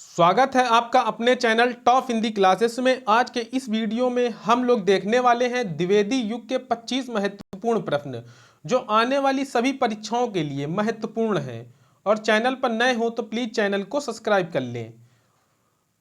स्वागत है आपका अपने चैनल टॉप हिंदी क्लासेस में। आज के इस वीडियो में हम लोग देखने वाले हैं द्विवेदी युग के 25 महत्वपूर्ण प्रश्न जो आने वाली सभी परीक्षाओं के लिए महत्वपूर्ण हैं। और चैनल पर नए हो तो प्लीज चैनल को सब्सक्राइब कर लें।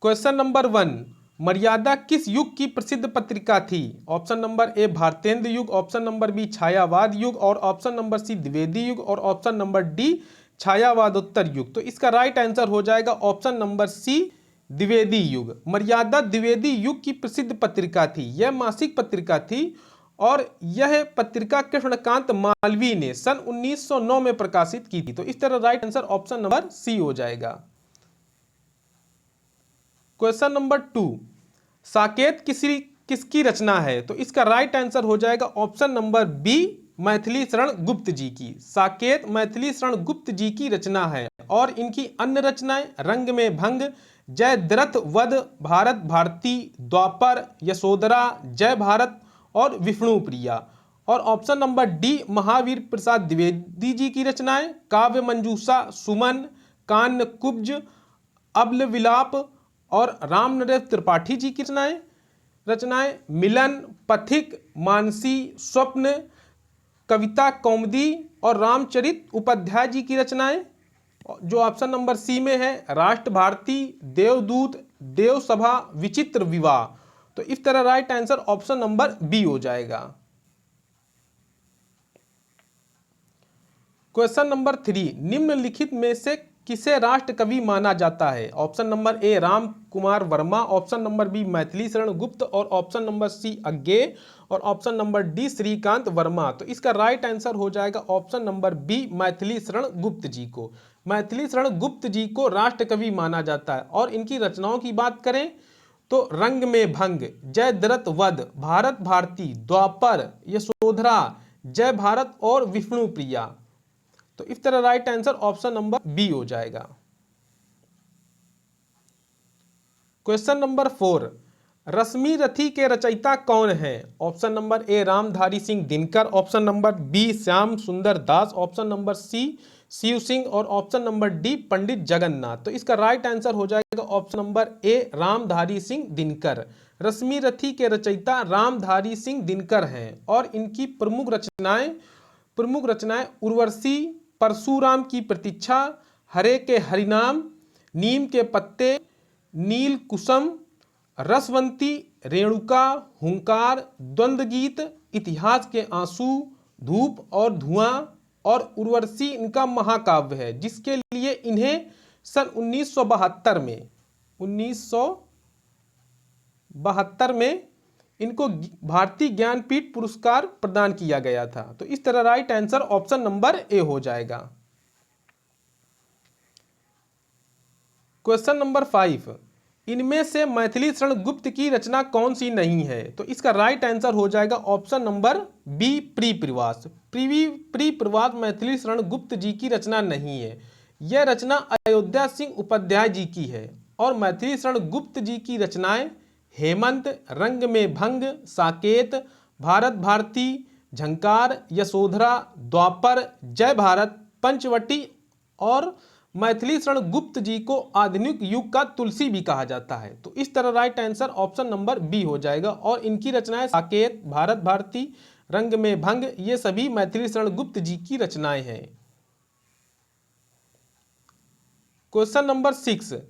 क्वेश्चन नंबर 1, मर्यादा किस युग की प्रसिद्ध पत्रिका थी? ऑप्शन नंबर ए भारतेंद्र युग, ऑप्शन नंबर बी छायावाद युग, और ऑप्शन नंबर सी द्विवेदी युग, और ऑप्शन नंबर डी छायावादोत्तर युग। तो इसका राइट आंसर हो जाएगा ऑप्शन नंबर सी द्विवेदी युग। मर्यादा द्विवेदी युग की प्रसिद्ध पत्रिका थी। यह मासिक पत्रिका थी और यह पत्रिका कृष्णकांत मालवीय ने सन 1909 में प्रकाशित की थी। तो इस तरह right answer option number C हो जाएगा। क्वेश्चन नंबर 2, साकेत किसकी रचना है? तो इसका राइट आंसर हो जाएगा option number B Maithili Sharan गुप्त जी की। साकेत मैथिली शरण गुप्त जी की रचना है और इनकी अन्य रचनाएं रंग में भंग, जयद्रथ वध, भारत भारती, द्वापर, यशोधरा, जय भारत और विष्णु प्रिया। और option number D Mahavir Prasad Dwivedi ji की रचनाएं काव्य मंजूषा, सुमन, कान्य कुब्ज, अब्ल विलाप और राम नरेश त्रिपाठी जी की रचनाएं मिलन, पथिक, मानसी, स्वप्न, कविता कौमुदी और रामचरित उपाध्याय जी की रचनाएं जो ऑप्शन नंबर सी में है राष्ट्र भारती, देवदूत, देवसभा, विचित्र विवाह। तो इस तरह right answer option number B हो जाएगा। क्वेश्चन नंबर 3, निम्नलिखित में से किसे राष्ट्र कवि माना जाता है? Option number A Ram Kumar Verma, option number B Maithili Sharan Gupt, और ऑप्शन नंबर सी अज्ञेय, और option number D Shrikant Verma. तो इसका राइट आंसर हो जाएगा option number B Maithili Sharan गुप्त जी को। मैथिली शरण गुप्त जी को राष्ट्र कवि माना जाता है। और इनकी रचनाओं की बात करें तो रंग में भंग, जयद्रथ वध, भारत भारती, द्वापर, यशोधरा, जय भारत और विष्णु प्रिया। तो इस तरह right answer option number B हो जाएगा। क्वेश्चन नंबर 4, रश्मि रथी के रचयिता कौन है? Option number A Ramdhari Singh Dinkar, option number B Shyam Sundar Das, option number C Shiv Singh, और option number D Pandit Jagannath. तो इसका राइट आंसर हो जाएगा option number A Ramdhari Singh Dinkar. Rashmirathi के रचयिता रामधारी सिंह दिनकर हैं और इनकी प्रमुख रचनाएं उर्वशी, परशुराम की प्रतीक्षा, हरे के हरिनाम, नीम के पत्ते, नील कुसुम, रसवंती, रेणुका, हुंकार, द्वंद्व गीत, इतिहास के आंसू, धूप और धुआं, और उर्वशी इनका महाकाव्य है जिसके लिए इन्हें सन 1972 में इनको भारतीय ज्ञानपीठ पुरस्कार प्रदान किया गया था। तो इस तरह right answer option number A हो जाएगा। क्वेश्चन नंबर 5, इनमें से मैथिली शरण गुप्त की रचना कौन सी नहीं है? तो इसका राइट आंसर हो जाएगा option number B प्रिप्रवास। प्रिप्रवास Maithili Sharan गुप्त जी की रचना नहीं है। यह रचना अयोध्या सिंह उपाध्याय जी की है। और मैथिली शरण गुप्त जी की रचनाएं हेमंत, रंग में भंग, साकेत, भारत भारती, झंकार, यशोधरा, द्वापर, जय भारत, पंचवटी, और मैथिली शरण गुप्त जी को आधुनिक युग का तुलसी भी कहा जाता है। तो इस तरह right answer option number B हो जाएगा। और इनकी रचनाएं साकेत, भारत भारती, रंग में भंग, ये सभी मैथिली शरण गुप्त जी की रचनाएं हैं। क्वेश्चन नंबर 6,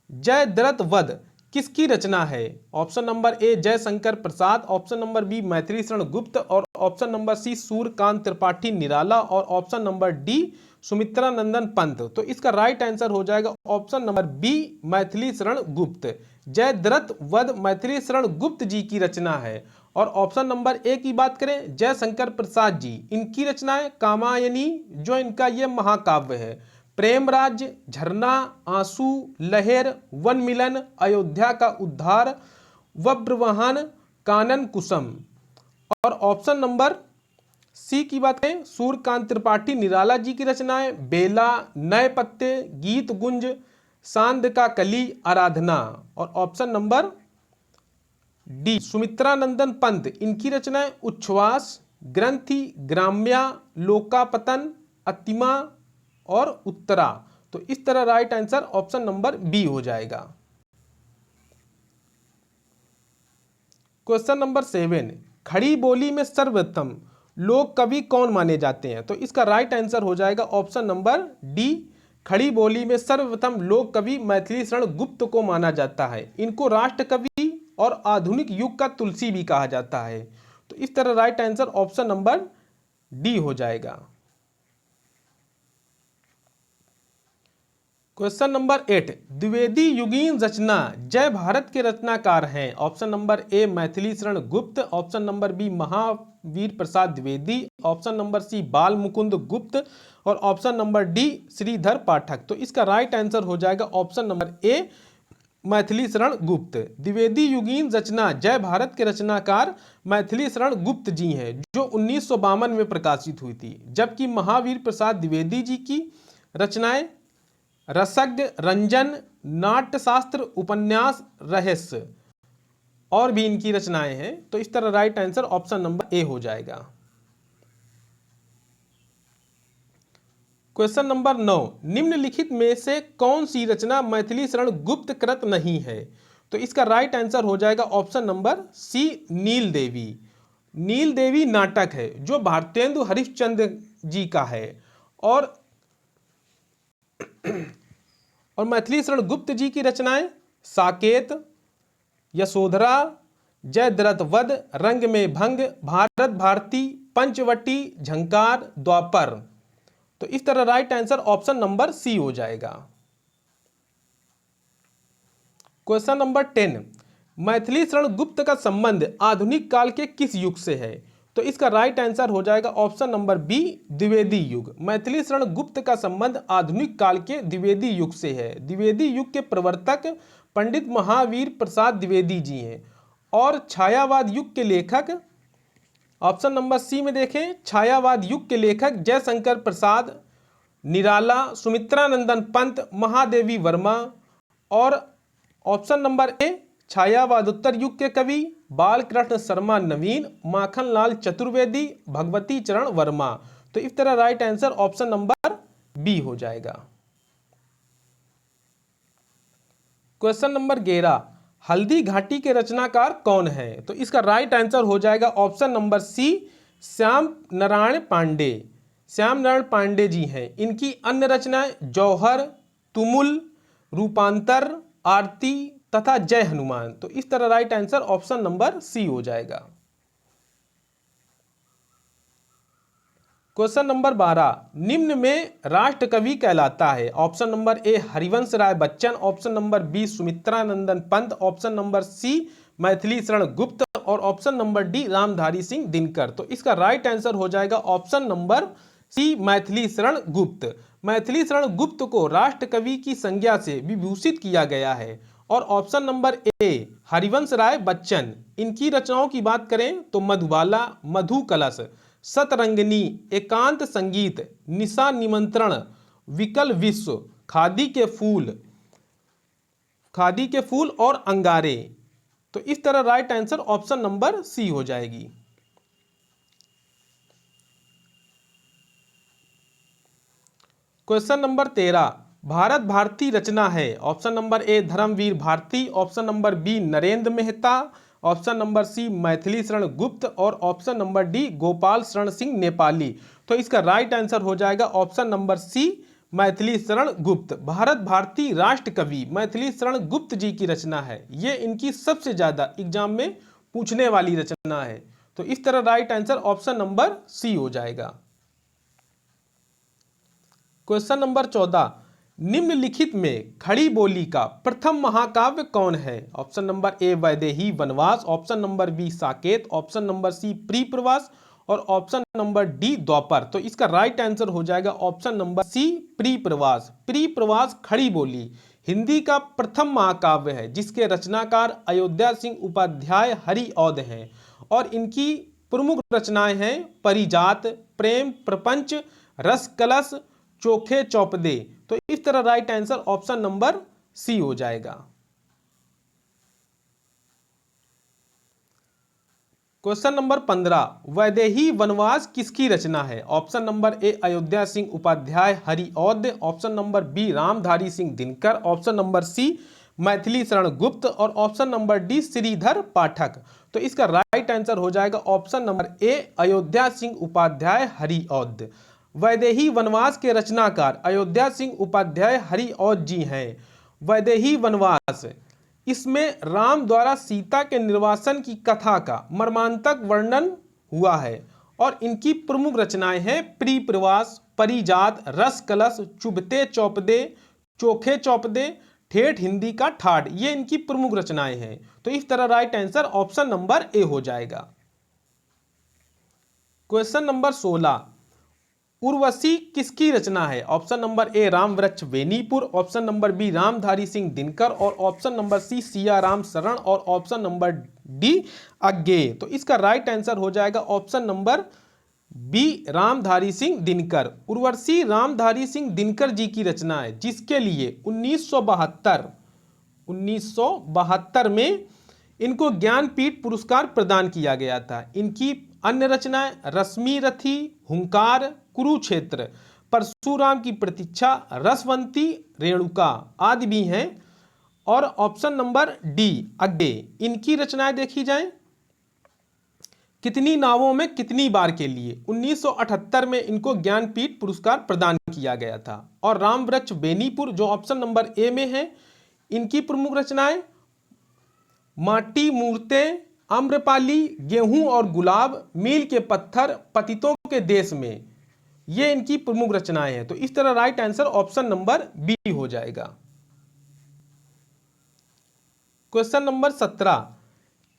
जयद्रथ वध किसकी रचना है? Option number A Jaishankar Prasad, option number B Maithili Sharan Gupt, और option number C Suryakant Tripathi Nirala, और option number D Sumitra Nandan Pant. तो इसका राइट आंसर हो जाएगा option number B Maithili Sharan गुप्त। जयद्रथ वध मैथिली शरण गुप्त जी की रचना है। और ऑप्शन नंबर ए की बात करें जयशंकर प्रसाद जी, इनकी रचनाएं कामायनी जो इनका यह महाकाव्य है, प्रेमराज, झरना, आंसू, लहर, वन मिलन, अयोध्या का उद्धार, वज्रवाहन, कानन कुसुम। और ऑप्शन नंबर सी की बात है सूर्यकांत त्रिपाठी निराला जी की रचनाएं बेला, नए पत्ते, गीत गुंज, सांद का कली, आराधना। और option number D Sumitra Nandan Pant, इनकी रचनाएं उच्छ्वास, ग्रंथि, ग्राम्या, लोकापतन, अतिमा और उत्तरा। तो इस तरह right answer option number B हो जाएगा। क्वेश्चन नंबर 7, खड़ी बोली में सर्वप्रथम लोक कवि कौन माने जाते हैं? तो इसका राइट आंसर हो जाएगा ऑप्शन नंबर डी। खड़ी बोली में सर्वप्रथम लोक कवि मैथिली शरण गुप्त को माना जाता है। इनको राष्ट्र कवि और आधुनिक युग का तुलसी भी कहा जाता है। तो इस तरह right answer option number D हो जाएगा। क्वेश्चन नंबर 8, द्विवेदी युगीन रचना जय भारत के रचनाकार हैं? ऑप्शन नंबर ए मैथिली शरण गुप्त, option number B Mahavir Prasad Dwivedi, option number सी बाल मुकुंद गुप्त और option number D Shridhar Pathak. तो इसका राइट आंसर हो जाएगा ऑप्शन नंबर ए मैथिली शरण गुप्त। द्विवेदी युगीन रचना जय भारत के रचनाकार मैथिली शरण गुप्त जी हैं, जो 1952 में प्रकाशित हुई थी। जबकि महावीर प्रसाद द्विवेदी जी की रचनाएं रसज्ञ, रंजन, नाट्यशास्त्र, उपन्यास, रहस्य और भी इनकी रचनाएं हैं। तो इस तरह right answer option number A हो जाएगा। क्वेश्चन नंबर 9, निम्नलिखित में से कौन सी रचना मैथिली शरण गुप्त कृत नहीं है? तो इसका राइट आंसर हो जाएगा ऑप्शन नंबर सी नील देवी। नील देवी नाटक है जो भारतेंदु हरिश्चंद्र जी का है और मैथिली शरण गुप्त जी की रचनाएं साकेत, यशोधरा, जयद्रथ वध, रंग में भंग, भारत भारती, पंचवटी, झंकार, द्वापर। तो इस तरह right answer option number C हो जाएगा। क्वेश्चन नंबर 10, मैथिली शरण गुप्त का संबंध आधुनिक काल के किस युग से है? तो इसका राइट आंसर हो जाएगा ऑप्शन नंबर बी द्विवेदी युग। मैथिली शरण गुप्त का संबंध आधुनिक काल के द्विवेदी युग से है। द्विवेदी युग के प्रवर्तक पंडित महावीर प्रसाद द्विवेदी जी हैं और छायावाद युग के लेखक, ऑप्शन नंबर सी में देखें, छायावाद युग के लेखक जयशंकर प्रसाद निराला, सुमित्रानंदन पंत, महादेवी वर्मा और ऑप्शन नंबर ए छायावाद उत्तर युग के कवि बालकृष्ण शर्मा नवीन, माखनलाल चतुर्वेदी, भगवती चरण वर्मा। तो इस तरह right answer option number B हो जाएगा। क्वेश्चन नंबर 11, हल्दी घाटी के रचनाकार कौन है? तो इसका राइट आंसर हो जाएगा option number C Shyam Narayan Pandey. Shyam Narayan Pandey ji हैं। इनकी अन्य रचनाएं जौहर, तुमुल, रूपांतर, आरती तथा जय हनुमान। तो इस तरह right answer option number C हो जाएगा। क्वेश्चन नंबर 12, निम्न में राष्ट्र कवि कहलाता है? Option number A Harivansh Rai Bachchan, option number B Sumitranandan Pant, option number C Maithili Sharan Gupt और option number D Ramdhari Singh Dinkar. तो इसका राइट आंसर हो जाएगा option number C Maithili Sharan गुप्त। मैथिली शरण गुप्त को राष्ट्र कवि की संज्ञा से विभूषित किया गया है। और option number A Harivansh Rai Bachchan, इनकी रचनाओं की बात करें तो मधुबाला, मधु कलश, सतरंगिनी, एकांत संगीत, निशा निमंत्रण, विकल विश्व, खादी के फूल और अंगारे। तो इस तरह right answer option number C हो जाएगी। क्वेश्चन नंबर 13, भारत भारती रचना है? Option number A Dharmveer Bharati, option number B Narendra Mehta, option number C Maithili Sharan Gupt और option number D Gopal Sharan Singh Nepali. तो इसका राइट आंसर हो जाएगा option number C Maithili Sharan गुप्त। भारत भारती राष्ट्र कवि मैथिली शरण गुप्त जी की रचना है। ये इनकी सबसे ज्यादा एग्जाम में पूछने वाली रचना है। तो इस तरह right answer option number C हो जाएगा। क्वेश्चन नंबर 14, निम्नलिखित में खड़ी बोली का प्रथम महाकाव्य कौन है? Option number A Vaidehi Vanvas, option number B Saket, option number C Priya Pravas और ऑप्शन नंबर डी द्वापर। तो इसका राइट आंसर हो जाएगा ऑप्शन नंबर सी प्री प्रवास। प्री प्रवास खड़ी बोली हिंदी का प्रथम महाकाव्य है, जिसके रचनाकार अयोध्या सिंह उपाध्याय हरिऔध हैं और इनकी प्रमुख रचनाएं हैं परिजात, प्रेम प्रपंच, रस कलश, चोखे चौपदे। तो इस तरह right answer option number C हो जाएगा। क्वेश्चन नंबर 15, वैदेही वनवास किसकी रचना है? Option number A Ayodhya Singh Upadhyay Hariaudh, option number B Ramdhari Singh Dinkar, option number C Maithili Sharan Gupt और option number D Shridhar Pathak. तो इसका राइट आंसर हो जाएगा option number A Ayodhya Singh Upadhyay Hariaudh. Vaidehi Vanvas के रचनाकार अयोध्या सिंह उपाध्याय हरिऔध जी हैं। वैदेही वनवास, इसमें राम द्वारा सीता के निर्वासन की कथा का मर्मांतक वर्णन हुआ है और इनकी प्रमुख रचनाएं हैं प्रिप्रवास, परिजात, रस कलश, चुभते चौपदे, चोखे चौपदे, ठेठ हिंदी का ठाठ, ये इनकी प्रमुख रचनाएं हैं। तो इस तरह right answer option number A हो जाएगा। क्वेश्चन नंबर 16, उर्वशी किसकी रचना है? Option number A Rambriksh Benipur, option number B Ramdhari Singh Dinkar और ऑप्शन नंबर सी सियाराम शरण और ऑप्शन नंबर डी अज्ञेय। तो इसका राइट आंसर हो जाएगा option number B Ramdhari Singh Dinkar. Urvashi Ramdhari Singh Dinkar ji की रचना है, जिसके लिए 1972 में इनको ज्ञानपीठ पुरस्कार प्रदान किया गया था। इनकी अन्य रचनाएं रश्मि रथी, हुंकार, कुरुक्षेत्र, परशुराम की प्रतीक्षा, रसवंती, रेणुका आदि भी हैं। और ऑप्शन नंबर डी अज्ञेय, इनकी रचनाएं देखी जाएं, कितनी नावों में कितनी बार के लिए 1978 में इनको ज्ञानपीठ पुरस्कार प्रदान किया गया था। और रामवृक्ष बेनीपुर जो ऑप्शन नंबर ए में है, इनकी प्रमुख रचनाएं माटी मूर्तें, आम्रपाली, गेहूं और गुलाब, मील के पत्थर, पतितों के देश में, ये इनकी प्रमुख रचनाएं हैं। तो इस तरह right answer option number B हो जाएगा। क्वेश्चन नंबर 17,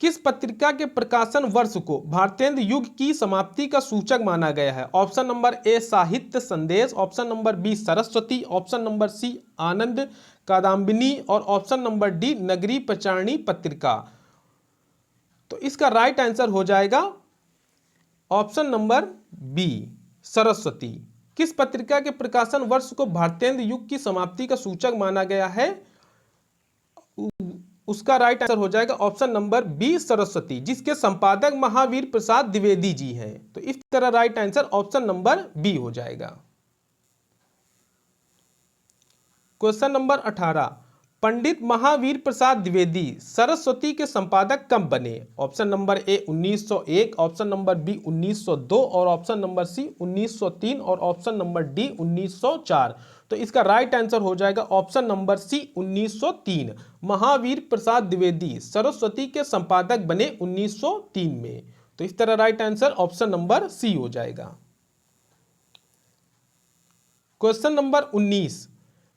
किस पत्रिका के प्रकाशन वर्ष को भारतेंदु युग की समाप्ति का सूचक माना गया है? Option number A Sahitya Sandesh, option number B Saraswati, option number C Anand Kadambini और ऑप्शन नंबर डी नगरी प्रचारिणी पत्रिका। तो इसका राइट आंसर हो जाएगा ऑप्शन नंबर बी सरस्वती। किस पत्रिका के प्रकाशन वर्ष को भारतेंदु युग की समाप्ति का सूचक माना गया है? उसका राइट आंसर हो जाएगा ऑप्शन नंबर बी सरस्वती, जिसके संपादक महावीर प्रसाद द्विवेदी जी हैं। तो इस तरह right answer option number B हो जाएगा। क्वेश्चन नंबर 18, पंडित महावीर प्रसाद द्विवेदी सरस्वती के संपादक कब बने? Option number A 1901, option number B 1902 और ऑप्शन नंबर सी 1903 और ऑप्शन नंबर डी 1904। तो इसका राइट आंसर हो जाएगा option number C 1903। Mahavir Prasad Dwivedi Saraswati के संपादक बने 1903 में। तो इस तरह right answer option number C हो जाएगा। क्वेश्चन नंबर 19,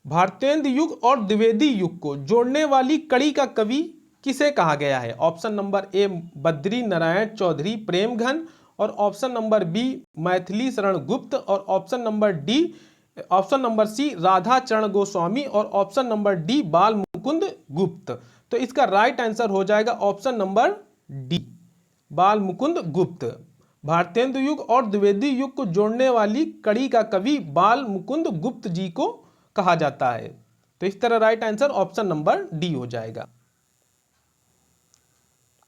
भारतेंदु युग और द्विवेदी युग को जोड़ने वाली कड़ी का कवि किसे कहा गया है? Option number A Badri Narayan Chaudhary Premghan और option number B Maithili Sharan Gupt और ऑप्शन नंबर सी राधा चरण गोस्वामी और ऑप्शन नंबर डी बाल मुकुंद गुप्त। तो इसका राइट आंसर हो जाएगा ऑप्शन नंबर डी बाल मुकुंद गुप्त। भारतेंदु युग और द्विवेदी युग को जोड़ने वाली कड़ी का कवि बाल मुकुंद गुप्त जी को कहा जाता है। तो इस तरह right answer option number D हो जाएगा।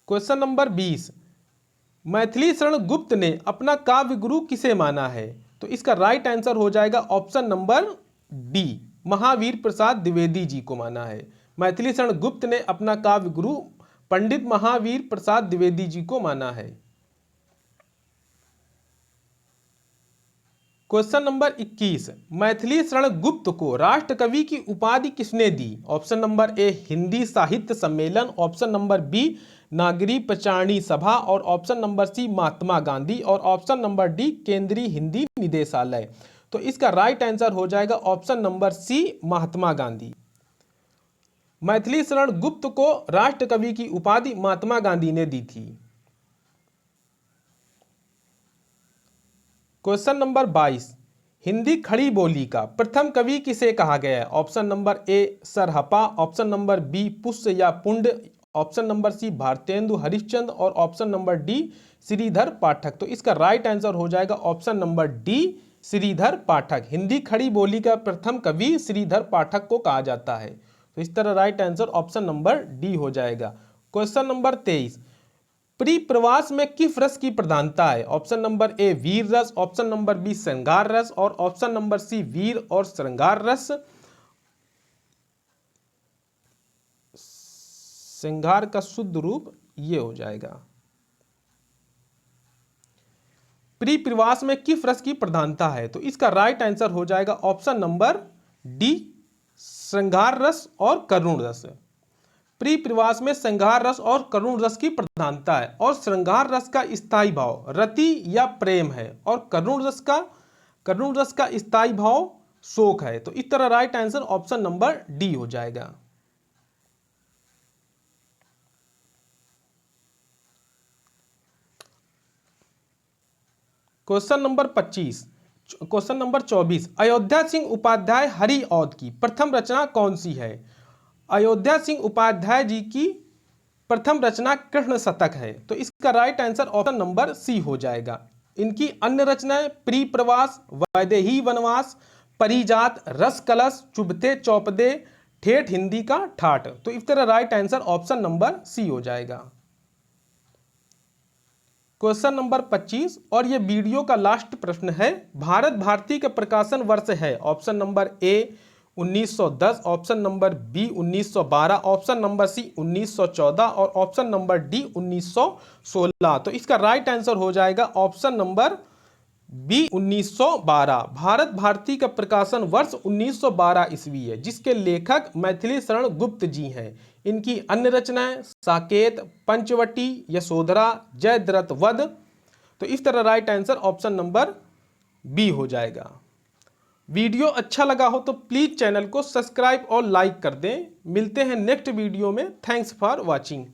क्वेश्चन नंबर 20, मैथिली शरण गुप्त ने अपना काव्य गुरु किसे माना है? तो इसका राइट आंसर हो जाएगा option number D Mahavir Prasad Dwivedi ji को माना है। मैथिली शरण गुप्त ने अपना काव्य गुरु पंडित महावीर प्रसाद द्विवेदी जी को माना है। क्वेश्चन नंबर 21, मैथिली शरण गुप्त को राष्ट्र कवि की उपाधि किसने दी? ऑप्शन नंबर ए हिंदी साहित्य सम्मेलन, ऑप्शन नंबर बी नागरी प्रचारिणी सभा और ऑप्शन नंबर सी महात्मा गांधी और ऑप्शन नंबर डी केंद्रीय हिंदी निदेशालय। तो इसका राइट आंसर हो जाएगा ऑप्शन नंबर सी महात्मा गांधी। मैथिली शरण गुप्त को राष्ट्र कवि की उपाधि महात्मा गांधी ने दी थी। क्वेश्चन नंबर 22, हिंदी खड़ी बोली का प्रथम कवि किसे कहा गया है? Option number A Sarahpa, option number B Pushya या Pund, option number C Bharatendu Harishchandra और option number D Shridhar Pathak. तो इसका राइट आंसर हो जाएगा option number D Shridhar Pathak. Hindi Khadi Boli का प्रथम कवि श्रीधर पाठक को कहा जाता है। तो इस तरह right answer option number D हो जाएगा। क्वेश्चन नंबर 23, परिप्रवास में किस रस की प्रधानता है? ऑप्शन नंबर ए वीर रस, ऑप्शन नंबर बी श्रृंगार रस और ऑप्शन नंबर सी वीर और श्रृंगार रस। श्रृंगार का शुद्ध रूप ये हो जाएगा। परिप्रवास में किस रस की प्रधानता है? तो इसका राइट आंसर हो जाएगा ऑप्शन नंबर डी श्रृंगार रस और करुण रस। परिप्रवास में श्रृंगार रस और करुण रस की प्रधानता है और श्रृंगार रस का स्थायी भाव रति या प्रेम है और करुण रस का स्थायी भाव शोक है। तो इस तरह right answer option number D हो जाएगा। क्वेश्चन नंबर 24, अयोध्या सिंह उपाध्याय हरिऔध की प्रथम रचना कौन सी है? अयोध्या सिंह उपाध्याय जी की प्रथम रचना कृष्ण शतक है। तो इसका right answer option number C हो जाएगा। इनकी अन्य रचनाएं परिप्रवास, वैदेही वनवास, परिजात, रस कलश, चुभते चौपदे, ठेठ हिंदी का ठाठ। तो इस तरह right answer option number C हो जाएगा। क्वेश्चन नंबर 25 और ये वीडियो का लास्ट प्रश्न है। भारत भारती का प्रकाशन वर्ष है? Option number A 1910, option number B 1912, option number C 1914 और ऑप्शन नंबर डी 1916। तो इसका राइट आंसर हो जाएगा option number B 1912। Bharat Bharati का प्रकाशन वर्ष 1912 ईस्वी है, जिसके लेखक मैथिली शरण गुप्त जी हैं। इनकी अन्य रचनाएं साकेत, पंचवटी, यशोधरा, जयद्रथ वध। तो इस तरह right answer option number B हो जाएगा। वीडियो अच्छा लगा हो तो प्लीज चैनल को सब्सक्राइब और लाइक कर दें। मिलते हैं नेक्स्ट वीडियो में। Thanks for watching.